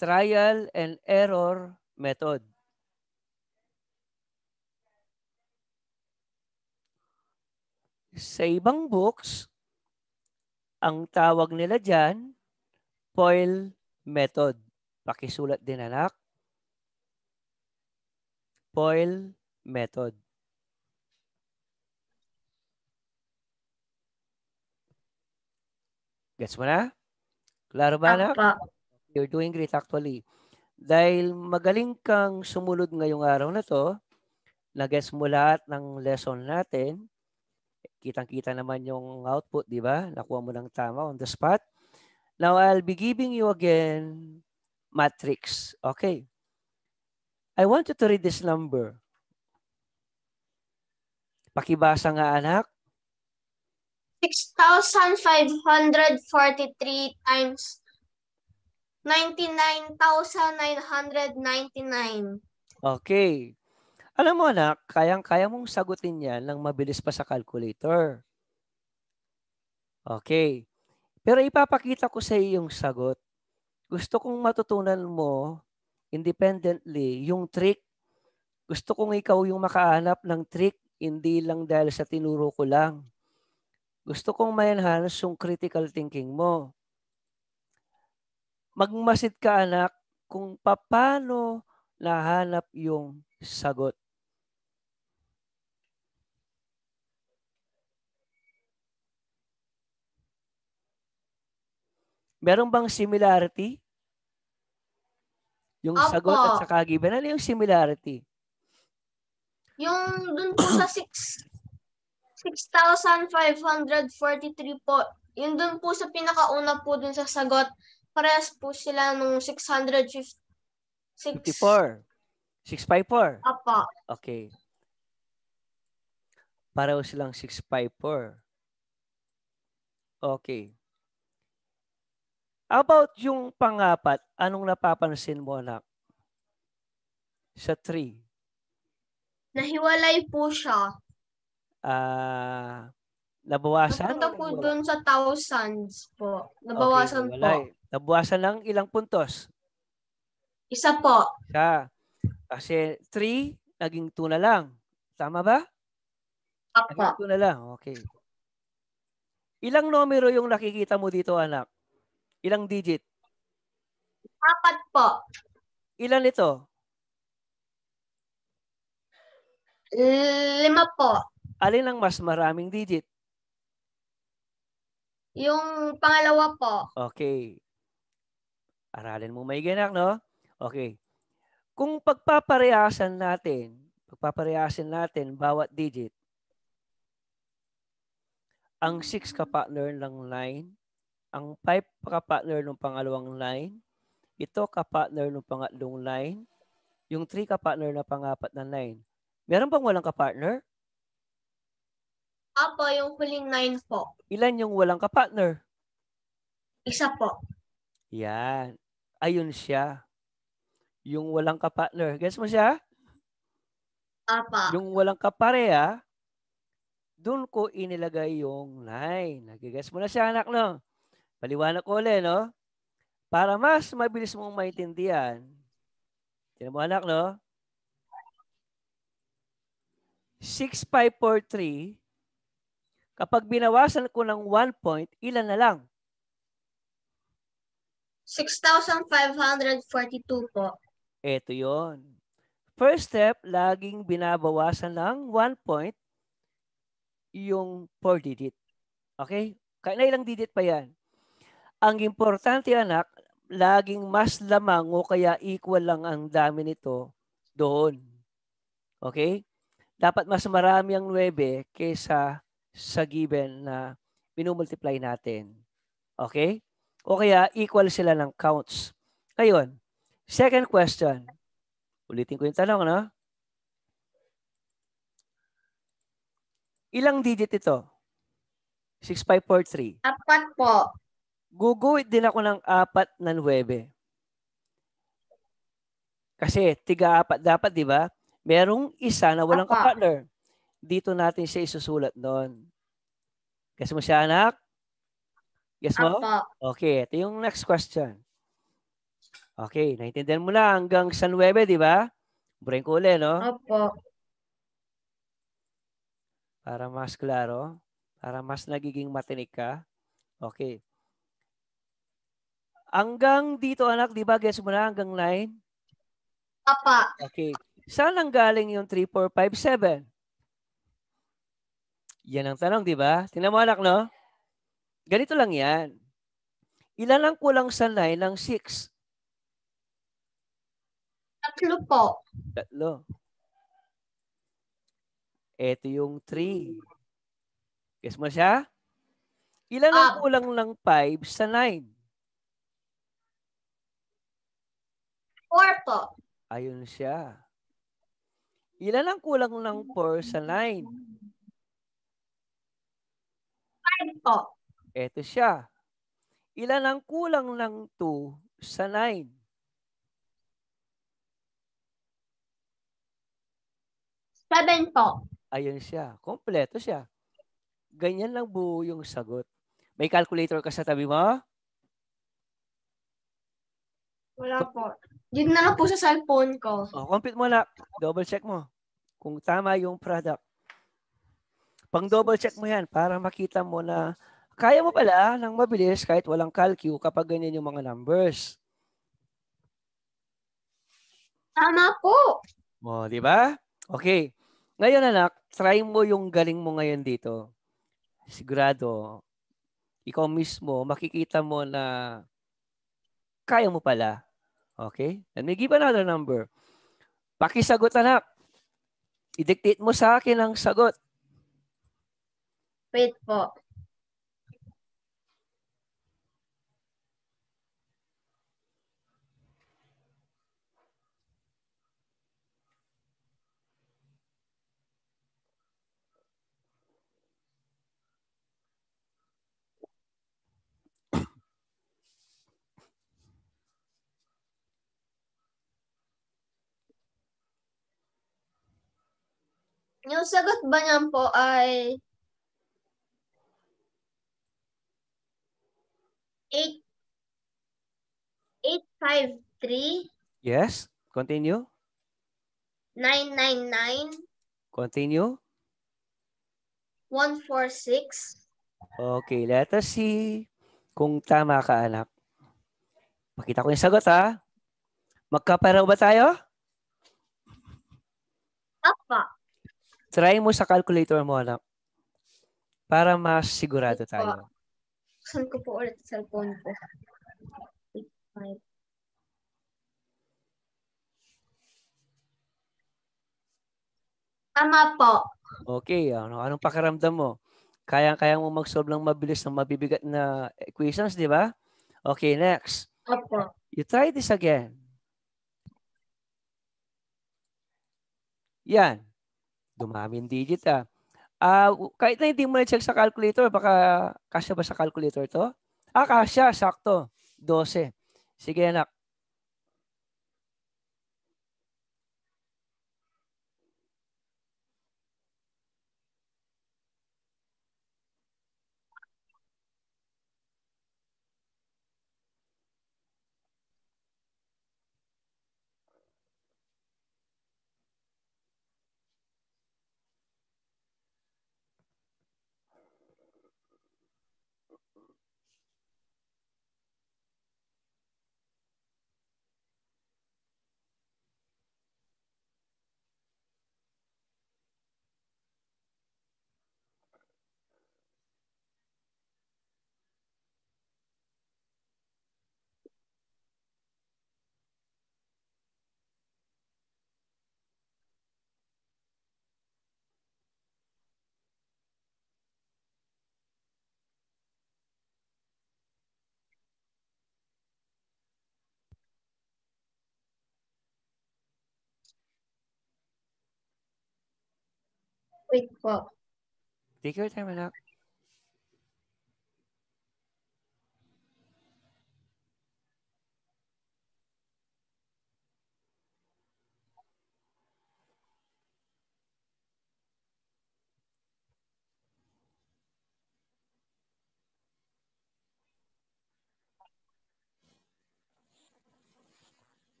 Trial and error method. Sa ibang books, ang tawag nila dyan, FOIL method. Pakisulat din, anak. FOIL method. Gets mo na? Klaro ba, anak? You're doing great actually. Dahil magaling kang sumunod ngayong araw na to, na-gets mo lahat ng lesson natin, kitang-kita naman yung output, di ba? Nakuha mo ng tama on the spot. Now, I'll be giving you again matrix. Okay. I want you to read this number. Pakibasa nga, anak. 6,543 times 99,999. Okay. Alam mo, anak, kayang-kaya mong sagutin yan ng mabilis pa sa calculator. Okay. Pero ipapakita ko sa iyo yung sagot. Gusto kong matutunan mo independently yung trick. Gusto kong ikaw yung makahanap ng trick, hindi lang dahil sa tinuro ko lang. Gusto kong ma-enhance yung critical thinking mo. Magmasid ka, anak, kung paano nahanap yung sagot. Meron bang similarity? Yung sagot at saka given. Ano yung similarity? Yung dun po sa 6,543 po. Yung dun po sa pinakauna po dun sa sagot, parehas po sila nung 54. 654. Apa. Okay. Pareho silang 654. Okay. How about yung pangapat? Anong napapansin mo, anak? Sa 3. Nahiwalay po siya. Nabawasan? Napunta po dun sa thousands po. Nabawasan Okay, po. Nabawasan ng ilang puntos? Isa po. Isa. Kasi 3, naging 2 na lang. Tama ba? Apa. Naging 2 na lang. Okay. Ilang numero yung nakikita mo dito, anak? Ilang digit? 4 po. Ilan ito? 5 po. Alin ang mas maraming digit? Yung pangalawa po. Okay. Aralin mo may ganak, no? Okay. Kung pagpaparehasan natin bawat digit, ang 6 ka-partner ng 9, ang 5 ka-partner ng pangalawang 9, ito ka-partner ng pangatlong 9, yung 3 ka-partner na pangapat na 9. Meron bang walang ka-partner? Apo, yung huling 9 po. Ilan yung walang ka-partner? Isa po. Yan. Ayun siya. Yung walang ka-partner. Guess mo siya? Apa. Yung walang kapareha, doon ko inilagay yung 9. Nagigess mo na siya, anak, no? Paliwanag ko ulit, no? Para mas mabilis mong maintindihan. Tignan mo, anak, no? 6,543, kapag binawasan ko ng 1 point, ilan na lang? 6,542 po. Ito yon. First step, laging binabawasan ng 1 point yung 4 digit. Okay? Kaya na ilang digit pa yan. Ang importante, anak, laging mas lamang o kaya equal lang ang dami nito doon. Okay? Dapat mas marami ang 9 kaysa sa given na minumultiply natin. Okay? O kaya equal sila ng counts. Ngayon, Second question. Ulitin ko yung tanong, no? Ilang digit ito? 6543. 4 po. Guguhit din ako ng 4 na 9. Kasi tiga-4 dapat, di ba? Merong isa na walang Apa. kapartner. Dito natin siya isusulat doon. Guess mo siya, anak? Guess mo? Apa. Okay, ito yung next question. Okay, naintindihan mo na hanggang sa 9, di ba? Brain ko ulit, no? Opo. Para mas klaro. Para mas nagiging matinik ka. Okay. Hanggang dito, anak, di ba? Guess mo na hanggang 9? Apa. Okay. Saan ang galing yung 3, 4, 5, 7? Yan ang tanong, di ba? Tingnan mo, anak, no? Ganito lang yan. Ilan ang kulang sa 9 ng 6? 3 po. 3. Ito yung 3. Guess mo siya? Ilan ang kulang ng 5 sa 9? 4 po. Ayun siya. Ilan ang kulang ng 4 sa 9? 5 po. Ito siya. Ilan ang kulang ng 2 sa 9? 7 po. Ayun siya. Kompleto siya. Ganyan lang buo yung sagot. May calculator ka sa tabi mo? Wala po. Yun na lang po sa cellphone ko. Compute mo na. Double check mo kung tama yung product. Pang double check mo yan para makita mo na kaya mo pala ng mabilis kahit walang calcu kapag ganyan yung mga numbers. Tama po. Di ba? Okay. Ngayon anak, try mo yung galing mo ngayon dito. Sigurado, ikaw mismo, makikita mo na kaya mo pala. Okay? Let me give another number. Pakisagot anak. I-dictate mo sa akin ang sagot. Wait po. Yung sagot ba niyan po ay 853 Yes? Continue? 999 Continue? 146. Okay, let us see kung tama ka anak. Pakita ko yung sagot ha. Magkaparaw ba tayo? Apa. Try mo sa calculator mo anak. Para mas sigurado tayo. Saan ko po ulit sa cellphone ko? 8, 5. Tama po. Okay, anong pakiramdam mo? Kaya mo mag-solve ng mabilis ng mabibigat na equations, di ba? Okay, next. Opo. You try this again. Yan. Dumami yung digit ah. Kahit na hindi mo na-check sa calculator, baka kasya ba sa calculator to? Kasya, sakto. 12. Sige anak. Wait po. Take your time, anak.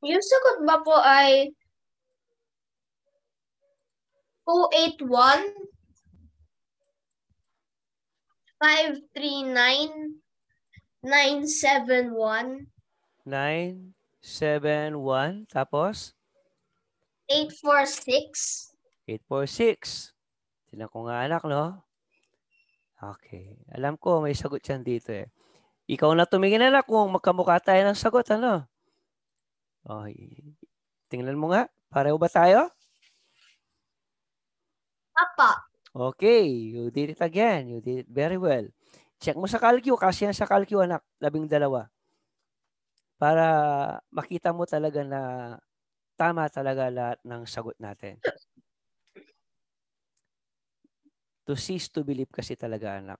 Yung sagot ba po ay 281 539 971 971. Tapos? 846. 846. Tignan ko nga, anak, no? Okay. Alam ko, may sagot yan dito eh. Ikaw na tumingin, anak, kung magkamukha tayo ng sagot, ano? Okay. Tingnan mo nga. Pareho ba tayo? Apa. Okay. You did it again. You did it very well. Check mo sa calcu. Kasi yan sa calcu, anak. 12. Para makita mo talaga na tama talaga lahat ng sagot natin. To cease to believe kasi talaga, anak.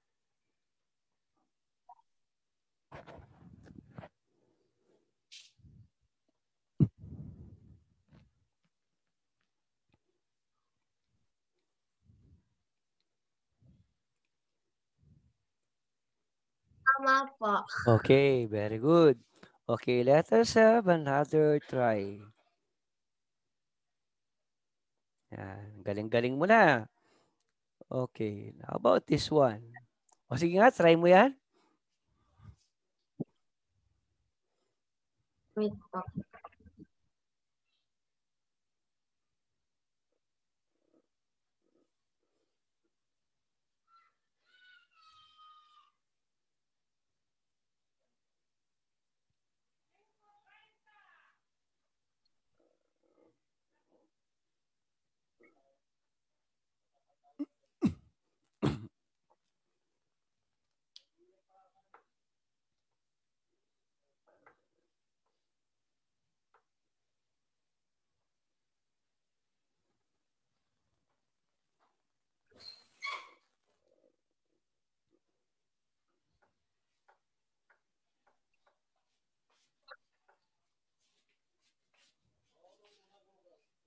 Tama po. Okay, very good. Okay, let us have another try. Yan, galing-galing mo na. Okay, how about this one? O sige nga, try mo yan. Wait po.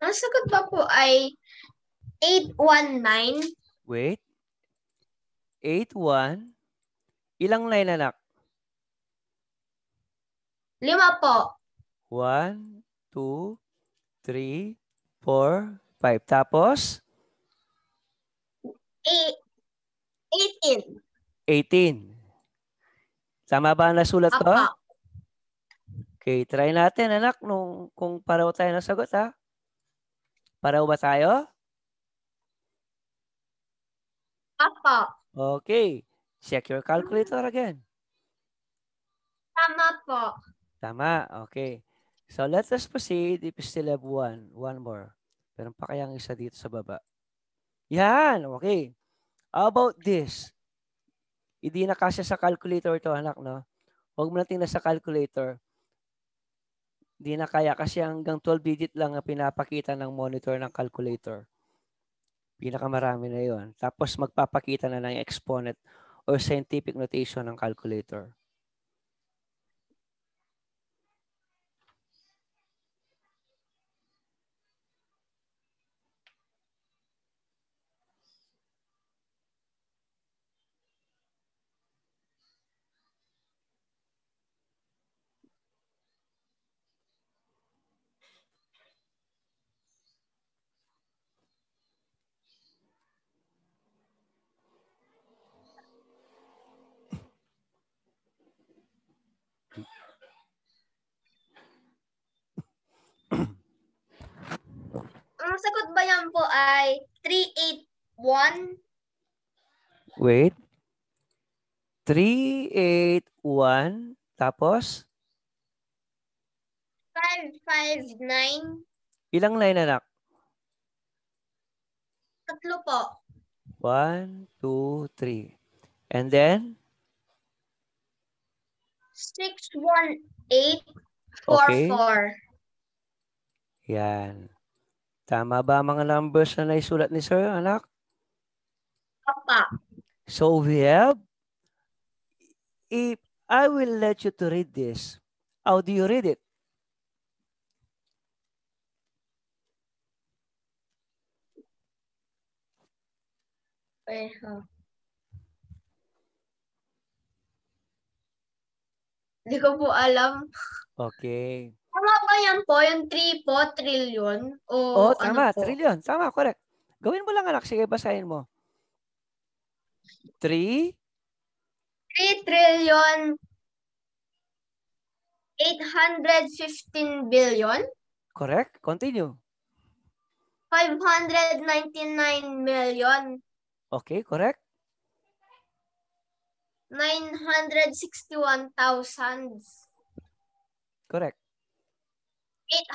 Ang sagot ba po ay 819? Wait. 8-1. Ilang line, anak? 5 po. 1, 2, 3, 4, 5. Tapos? 18. 18. Tama ba ang nasulat ko? Apa. Okay, try natin, anak, kung pareho tayo ng sagot, ha? Pareho ba tayo? Apa. Okay. Check your calculator again. Tama po. Tama. Okay. So, let us proceed if we still have one. One more. Meron pa kayang isa dito sa baba. Yan. Okay. How about this? Hindi na kasya sa calculator to, anak, no? Huwag mo natin na sa calculator. Hindi na kaya kasi hanggang 12 digit lang ang pinapakita ng monitor ng calculator. Pinakamarami na yon. Tapos magpapakita na ng exponent or scientific notation ng calculator. Ang sagot ba yan po ay 381? Wait. 381. Tapos? 559? Ilang line, anak? Tatlo po. 1, 2, 3. And then? 61844. Yan. Tama ba ang mga numbers na naisulat ni Sir, anak? Papa. So we have, if I will let you to read this, how do you read it? Hindi ko po alam. Okay. Tama ba yan po? Yung 3 po, trillion? Oh, O ano tama. po? Trillion. Tama, correct. Gawin mo lang, anak. Sige, basahin mo. 3 3 trillion 815 billion correct. Continue. 599 million Okay, correct. 961,000 Correct.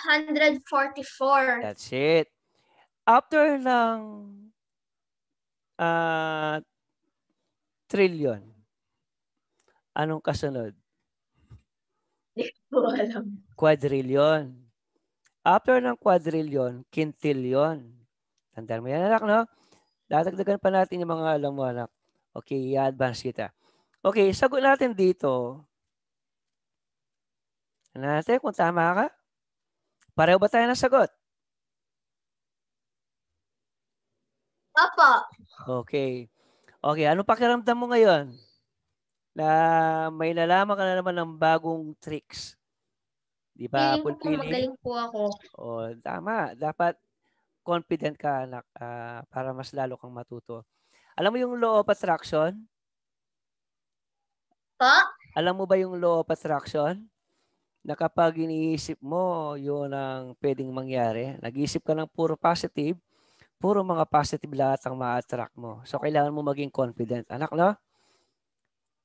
844. That's it. After ng trillion, anong kasunod? Hindi ko alam. Quadrillion. After ng quadrillion, quintillion. Tandaan mo yan, anak, no? Dadagdagan pa natin yung mga alam mo, anak. Okay, i-advance kita. Okay, sagot natin dito. Ano natin kung tama ka? Pareho ba tayo ng sagot? Papa. Okay. Okay, anong pakiramdam mo ngayon? Na may nalaman ka na naman ng bagong tricks. Di ba? Feeling ko po magaling po ako. O, tama. Dapat confident ka, anak, para mas lalo kang matuto. Alam mo yung law of attraction? Pa? Alam mo ba yung law of attraction? Na kapag iniisip mo, yun ang pwedeng mangyari. Nag-iisip ka ng puro positive, puro mga positive lahat ang ma-attract mo. So, kailangan mo maging confident. Anak, no?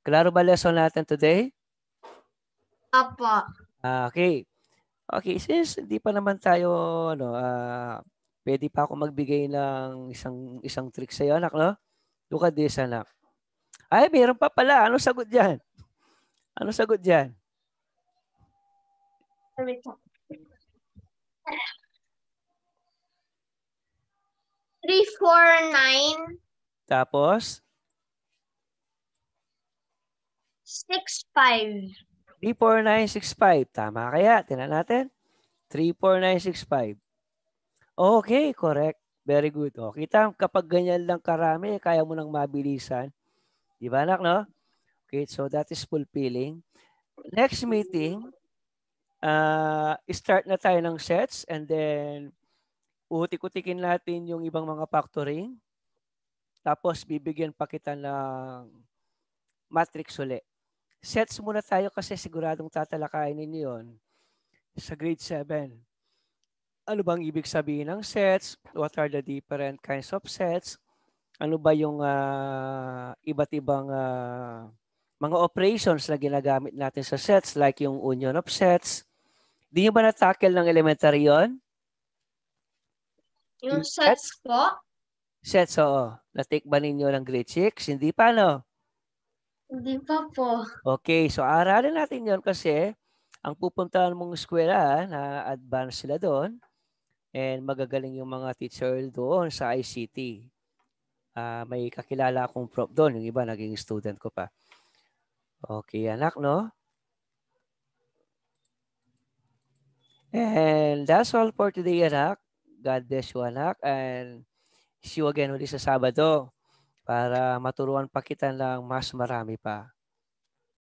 Klaro ba lesson natin today? Papa. Okay. Okay, since hindi pa naman tayo, pwede pa ako magbigay ng isang trick sa iyo, anak, no? Look at this, anak. Ay, meron pa pala. Ano sagot diyan? Ano sagot diyan? 349. Tapos? 65. 34965. Tama kaya? Tingnan natin. 34965. Okay, correct. Very good. O, kita kapag ganyan lang karami, kaya mo nang mabilisan. Di ba, anak, no? Okay, so that is fulfilling. Next meeting, start na tayo ng sets and then utik-utikin natin yung ibang mga factoring. Tapos bibigyan pa kita ng matrix uli. Sets muna tayo kasi siguradong tatalakayin ninyo yun sa grade 7. Ano bang ibig sabihin ng sets? What are the different kinds of sets? Ano ba yung iba't ibang mga operations na ginagamit natin sa sets like yung union of sets? Di nyo ba na-tackle ng elementary yon? Yung sets po? Sets, oo. Na-take ba ninyo ng grade 6? Hindi pa, no? Hindi pa po. Okay, so aralin natin yon kasi ang pupuntahan mong eskwela na advanced sila doon and magagaling yung mga teacher doon sa ICT. May kakilala akong prof doon. Yung iba naging student ko pa. Okay, anak, no? And that's all for today, anak. God bless you, anak. And see you again ulit sa Sabado para maturuan pa kita ng mas marami pa.